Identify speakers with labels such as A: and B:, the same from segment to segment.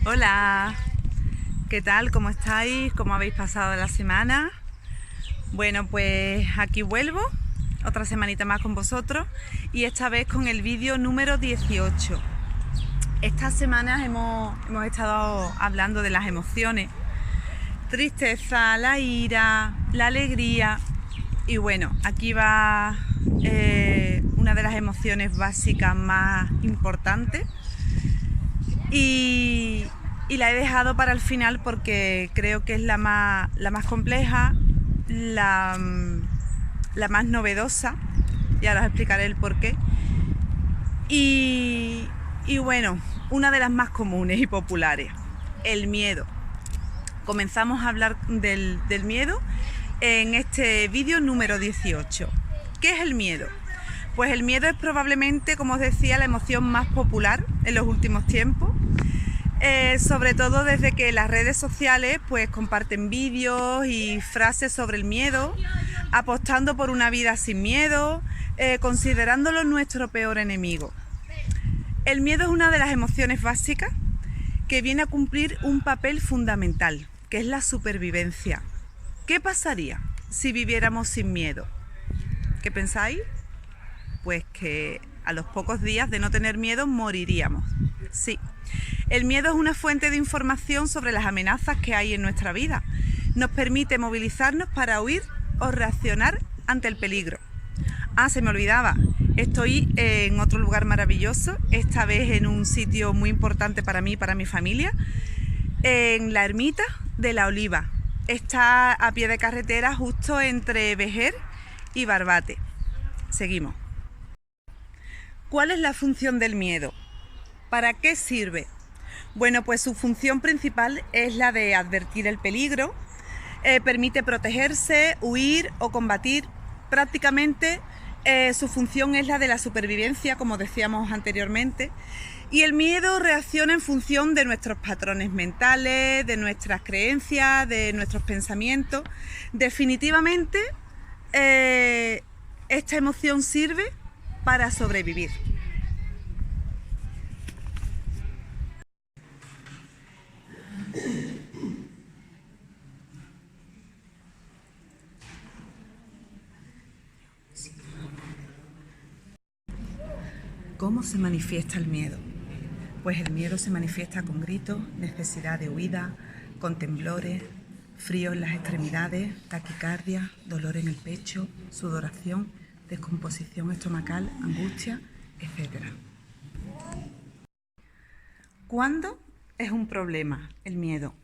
A: Hola, ¿qué tal? ¿Cómo estáis? ¿Cómo habéis pasado la semana? Bueno, pues aquí vuelvo, otra semanita más con vosotros y esta vez con el vídeo número 18. Estas semanas hemos estado hablando de las emociones, tristeza, la ira, la alegría y bueno, aquí va una de las emociones básicas más importantes y la he dejado para el final porque creo que es la más compleja, la más novedosa, y ahora os explicaré el porqué. Y bueno, una de las más comunes y populares, el miedo. Comenzamos a hablar del miedo en este vídeo número 18. ¿Qué es el miedo? Pues el miedo es probablemente, como os decía, la emoción más popular en los últimos tiempos. Sobre todo desde que las redes sociales pues comparten vídeos y frases sobre el miedo, apostando por una vida sin miedo, considerándolo nuestro peor enemigo. El miedo es una de las emociones básicas que viene a cumplir un papel fundamental, que es la supervivencia. ¿Qué pasaría si viviéramos sin miedo? ¿Qué pensáis? Pues que a los pocos días de no tener miedo moriríamos. Sí. El miedo es una fuente de información sobre las amenazas que hay en nuestra vida. Nos permite movilizarnos para huir o reaccionar ante el peligro. Se me olvidaba, estoy en otro lugar maravilloso, esta vez en un sitio muy importante para mí y para mi familia, en la ermita de la Oliva. Está a pie de carretera justo entre Vejer y Barbate. Seguimos. ¿Cuál es la función del miedo? ¿Para qué sirve? Bueno, pues su función principal es la de advertir el peligro, permite protegerse, huir o combatir. Prácticamente su función es la de la supervivencia, como decíamos anteriormente, y el miedo reacciona en función de nuestros patrones mentales, de nuestras creencias, de nuestros pensamientos. Definitivamente, esta emoción sirve para sobrevivir. ¿Cómo se manifiesta el miedo? Pues el miedo se manifiesta con gritos, necesidad de huida, con temblores, frío en las extremidades, taquicardia, dolor en el pecho, sudoración, descomposición estomacal, angustia, etc. ¿Cuándo es un problema el miedo?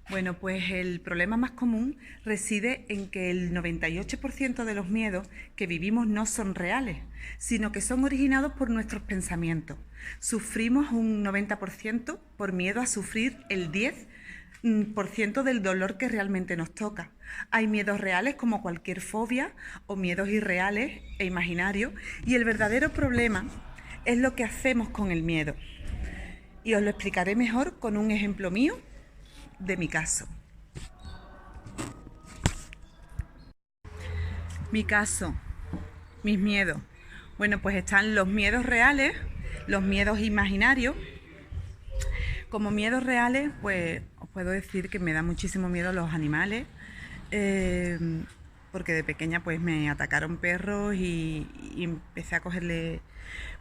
A: Bueno, pues el problema más común reside en que el 98% de los miedos que vivimos no son reales, sino que son originados por nuestros pensamientos. Sufrimos un 90% por miedo a sufrir el 10% del dolor que realmente nos toca. Hay miedos reales como cualquier fobia o miedos irreales e imaginarios, y el verdadero problema es lo que hacemos con el miedo. Y os lo explicaré mejor con un ejemplo mío de mi caso. Mi caso, mis miedos. Bueno, pues están los miedos reales, los miedos imaginarios. Como miedos reales, pues os puedo decir que me da muchísimo miedo los animales, porque de pequeña pues me atacaron perros y empecé a cogerle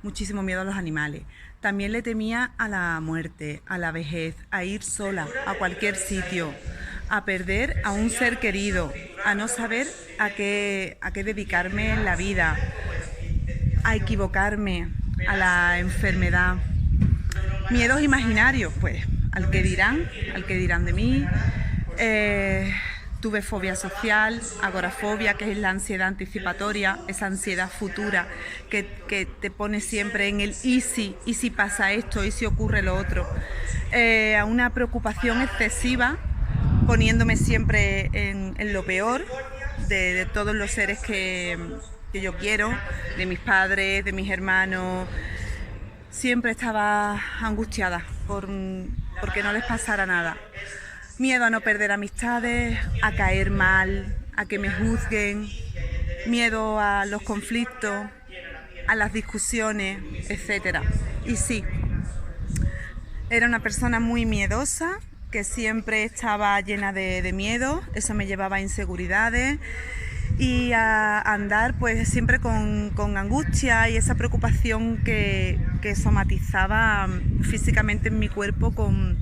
A: muchísimo miedo a los animales. También le temía a la muerte, a la vejez, a ir sola a cualquier sitio, a perder a un ser querido, a no saber a qué dedicarme en la vida, a equivocarme, a la enfermedad. Miedos imaginarios, pues, al que dirán de mí. Tuve fobia social, agorafobia, que es la ansiedad anticipatoria, esa ansiedad futura que te pone siempre en el y si pasa esto, y si ocurre lo otro. A una preocupación excesiva, poniéndome siempre en lo peor de todos los seres que yo quiero, de mis padres, de mis hermanos. Siempre estaba angustiada porque no les pasara nada. Miedo a no perder amistades, a caer mal, a que me juzguen, miedo a los conflictos, a las discusiones, etc. Y sí, Era una persona muy miedosa, que siempre estaba llena de miedo, eso me llevaba a inseguridades y a andar pues siempre con angustia y esa preocupación que somatizaba físicamente en mi cuerpo con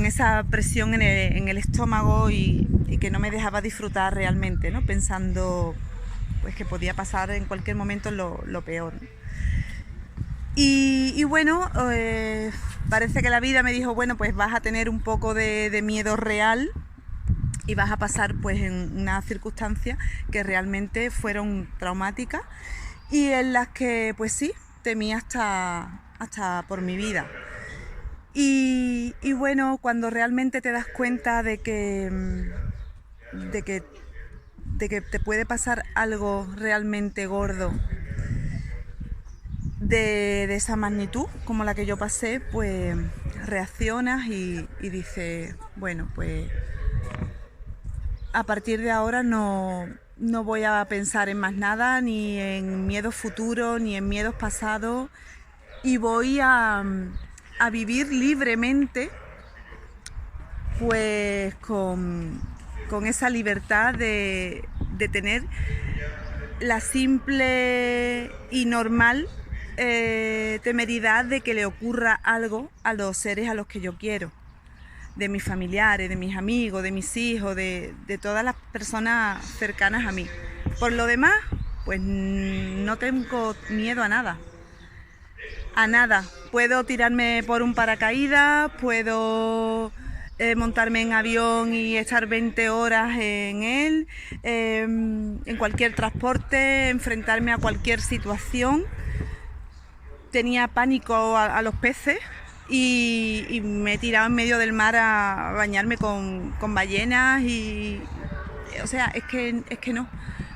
A: esa presión en el estómago y que no me dejaba disfrutar realmente, ¿no? Pensando pues que podía pasar en cualquier momento lo peor. Y bueno, parece que la vida me dijo, bueno, pues vas a tener un poco de miedo real y vas a pasar pues en unas circunstancias que realmente fueron traumáticas y en las que pues sí, temí hasta por mi vida. Y bueno, cuando realmente te das cuenta de que, de que te puede pasar algo realmente gordo de esa magnitud como la que yo pasé, pues reaccionas y dices, bueno, pues a partir de ahora no voy a pensar en más nada, ni en miedos futuros, ni en miedos pasados, y voy a vivir libremente, pues con esa libertad de tener la simple y normal temeridad de que le ocurra algo a los seres a los que yo quiero, de mis familiares, de mis amigos, de mis hijos, de todas las personas cercanas a mí. Por lo demás, pues no tengo miedo a nada. A nada. Puedo tirarme por un paracaídas, puedo montarme en avión y estar 20 horas en él, en cualquier transporte, enfrentarme a cualquier situación. Tenía pánico a los peces y me he tirado en medio del mar a bañarme con ballenas y... O sea, es que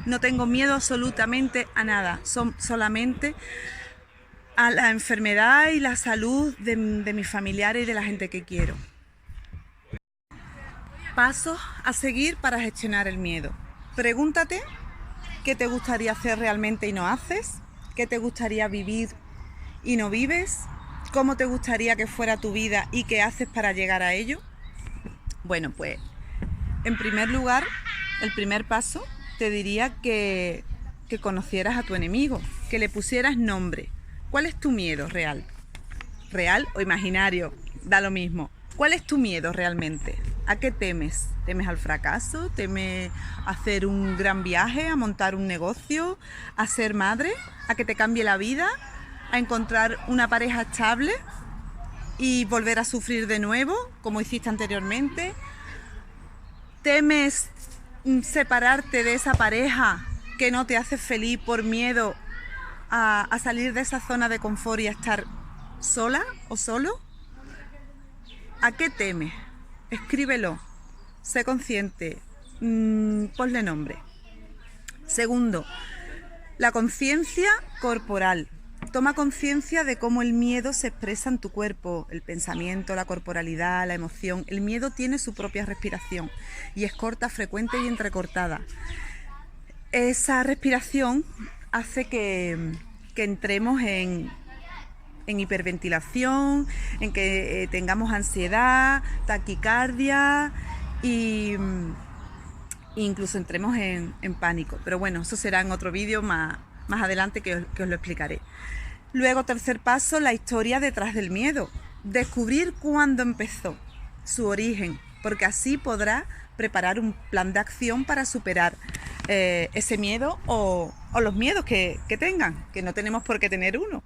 A: no tengo miedo absolutamente a nada, solamente a la enfermedad y la salud de mis familiares y de la gente que quiero. Pasos a seguir para gestionar el miedo. Pregúntate qué te gustaría hacer realmente y no haces, qué te gustaría vivir y no vives, cómo te gustaría que fuera tu vida y qué haces para llegar a ello. Bueno, pues en primer lugar, el primer paso te diría que conocieras a tu enemigo, que le pusieras nombre. ¿Cuál es tu miedo real? ¿Real o imaginario? Da lo mismo. ¿Cuál es tu miedo realmente? ¿A qué temes? ¿Temes al fracaso? ¿Temes a hacer un gran viaje? ¿A montar un negocio? ¿A ser madre? ¿A que te cambie la vida? ¿A encontrar una pareja estable y volver a sufrir de nuevo, como hiciste anteriormente? ¿Temes separarte de esa pareja que no te hace feliz por miedo a salir de esa zona de confort y a estar sola o solo? ¿A qué temes? Escríbelo, sé consciente, ponle nombre. Segundo, la conciencia corporal. Toma conciencia de cómo el miedo se expresa en tu cuerpo, el pensamiento, la corporalidad, la emoción. El miedo tiene su propia respiración y es corta, frecuente y entrecortada. Esa respiración hace que entremos en hiperventilación, en que tengamos ansiedad, taquicardia e incluso entremos en pánico. Pero bueno, eso será en otro vídeo más adelante que os lo explicaré. Luego, tercer paso, la historia detrás del miedo. Descubrir cuándo empezó, su origen, porque así podrás preparar un plan de acción para superar ese miedo o los miedos que tengan, que no tenemos por qué tener uno.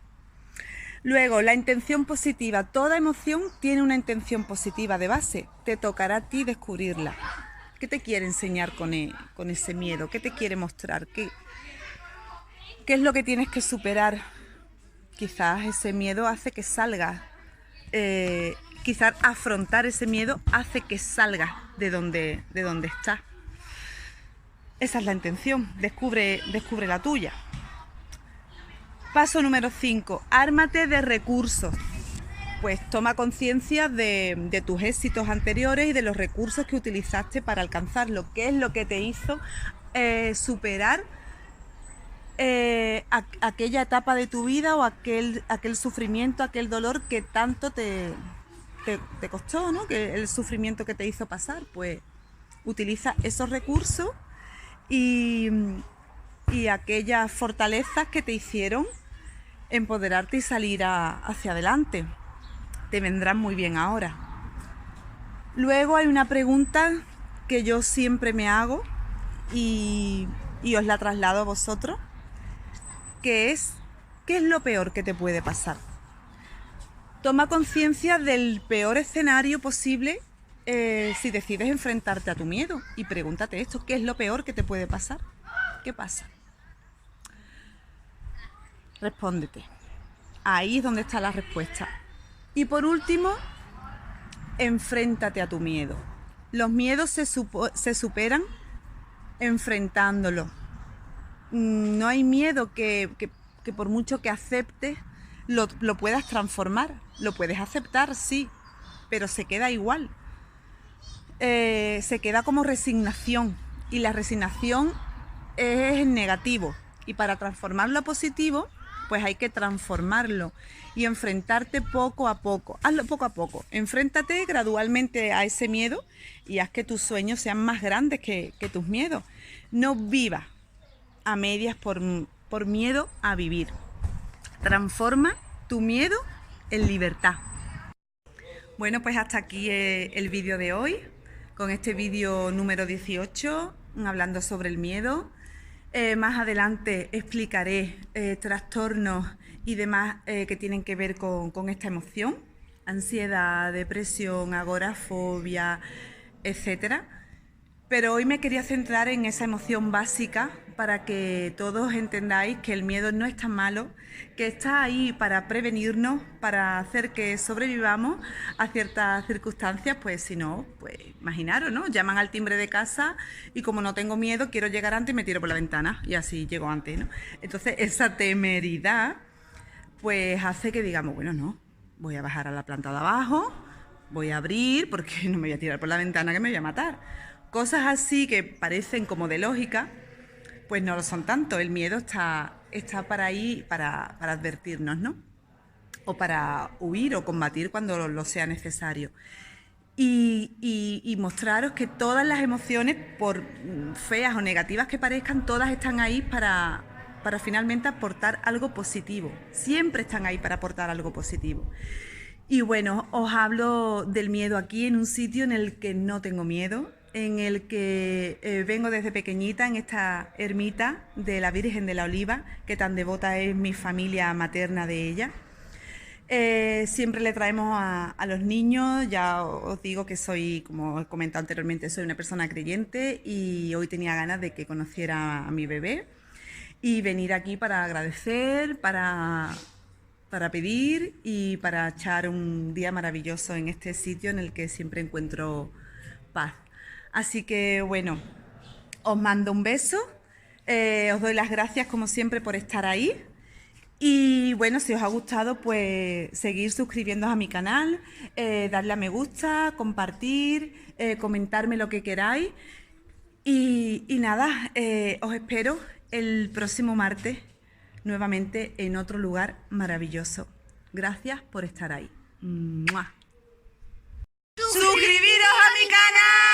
A: Luego, la intención positiva. Toda emoción tiene una intención positiva de base. Te tocará a ti descubrirla. ¿Qué te quiere enseñar con ese miedo? ¿Qué te quiere mostrar? ¿Qué es lo que tienes que superar? Quizás ese miedo hace que salgas. Quizás afrontar ese miedo hace que salgas de donde estás. Esa es la intención. Descubre la tuya. Paso número 5. Ármate de recursos. Pues toma conciencia de tus éxitos anteriores y de los recursos que utilizaste para alcanzarlo. ¿Qué es lo que te hizo superar aquella etapa de tu vida o aquel sufrimiento, aquel dolor que tanto te te costó, ¿no? Que el sufrimiento que te hizo pasar, pues utiliza esos recursos y aquellas fortalezas que te hicieron empoderarte y salir hacia adelante. Te vendrán muy bien ahora. Luego hay una pregunta que yo siempre me hago y os la traslado a vosotros, que es: ¿qué es lo peor que te puede pasar? Toma conciencia del peor escenario posible si decides enfrentarte a tu miedo y pregúntate esto: ¿qué es lo peor que te puede pasar? ¿Qué pasa? Respóndete. Ahí es donde está la respuesta. Y por último, enfréntate a tu miedo. Los miedos se superan enfrentándolo. No hay miedo que por mucho que aceptes lo puedas transformar. Lo puedes aceptar, sí, pero se queda igual. Se queda como resignación, y la resignación es negativo, y para transformarlo a positivo pues hay que transformarlo y enfrentarte poco a poco. Hazlo poco a poco, enfréntate gradualmente a ese miedo y haz que tus sueños sean más grandes que tus miedos. No vivas a medias por miedo a vivir. Transforma tu miedo en libertad. Bueno, pues hasta aquí el vídeo de hoy, con este vídeo número 18, hablando sobre el miedo. Más adelante explicaré trastornos y demás que tienen que ver con esta emoción: ansiedad, depresión, agorafobia, etcétera. Pero hoy me quería centrar en esa emoción básica para que todos entendáis que el miedo no es tan malo, que está ahí para prevenirnos, para hacer que sobrevivamos a ciertas circunstancias. Pues si no, pues imaginaros, ¿no? Llaman al timbre de casa y como no tengo miedo, quiero llegar antes y me tiro por la ventana y así llego antes, ¿no? Entonces esa temeridad pues hace que digamos, bueno, no, voy a bajar a la planta de abajo, voy a abrir porque no me voy a tirar por la ventana que me voy a matar. Cosas así que parecen como de lógica, pues no lo son tanto. El miedo está para ahí, para advertirnos, ¿no? O para huir o combatir cuando lo sea necesario. Y mostraros que todas las emociones, por feas o negativas que parezcan, todas están ahí para finalmente aportar algo positivo. Siempre están ahí para aportar algo positivo. Y bueno, os hablo del miedo aquí en un sitio en el que no tengo miedo, en el que vengo desde pequeñita, en esta ermita de la Virgen de la Oliva, que tan devota es mi familia materna de ella. Siempre le traemos a los niños. Ya os digo que soy, como he comentado anteriormente, soy una persona creyente y hoy tenía ganas de que conociera a mi bebé y venir aquí para agradecer, para pedir y para echar un día maravilloso en este sitio en el que siempre encuentro paz. Así que bueno, os mando un beso, os doy las gracias como siempre por estar ahí. Y bueno, si os ha gustado, pues seguir suscribiéndoos a mi canal, darle a me gusta, compartir, comentarme lo que queráis. Y nada, os espero el próximo martes nuevamente en otro lugar maravilloso. Gracias por estar ahí. ¡Mua! ¡Suscribiros a mi canal!